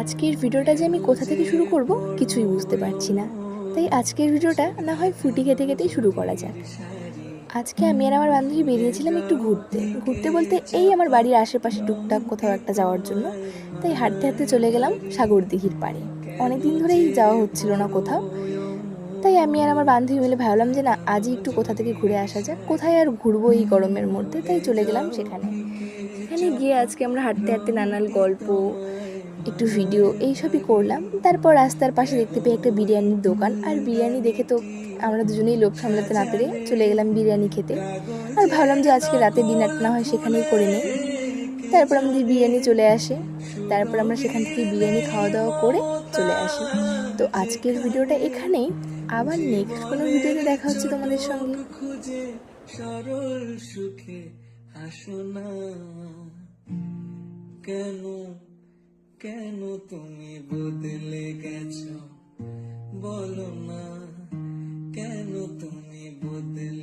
আজকের ভিডিওটা যে আমি কোথা থেকে শুরু করব কিছুই বুঝতে পারছি না। তাই আজকের ভিডিওটা না হয় ফুটি খেতে খেতেই শুরু করা যাক। আজকে আমি আর আমার বান্ধবী বেরিয়েছিলাম একটু ঘুরতে ঘুরতে বলতে এই আমার বাড়ির আশেপাশে টুকটাক কোথাও একটা যাওয়ার জন্য। তাই হাঁটতে হাঁটতে চলে গেলাম সাগরদিঘির পাড়ে। অনেকদিন ধরেই যাওয়া হচ্ছিল না কোথাও। তাই আমি আর আমার বান্ধবী মিলে ভাবলাম যে না, আজই একটু কোথা থেকে ঘুরে আসা যাক। কোথায় আর ঘুরবো এই গরমের মধ্যে, তাই চলে গেলাম সেখানে। সেখানে গিয়ে আজকে আমরা হাঁটতে হাঁটতে নানান গল্প, একটু ভিডিও এইসবই করলাম। তারপর রাস্তার পাশে দেখতে পেয়ে একটা বিরিয়ানির দোকান, আর বিরিয়ানি দেখে তো আমরা দুজনেই লোভ সামলাতে না পেরে চলে গেলাম বিরিয়ানি খেতে। আর ভাবলাম যে আজকে রাতে ডিনারটা না হয় সেখানেই করে নেই। তারপর আমাদের বিরিয়ানি চলে আসে। তারপর আমরা সেখান থেকে বিরিয়ানি খাওয়া দাওয়া করে চলে আসি। তো আজকের ভিডিওটা এখানেই। আবার নেক্সট কোনো ভিডিওতে দেখা হচ্ছে তোমাদের সঙ্গে। খুঁজে সরল সুখে হাসো না কেন, কেন তুমি বদলে গেছো বলো না, কেন তুমি বদলে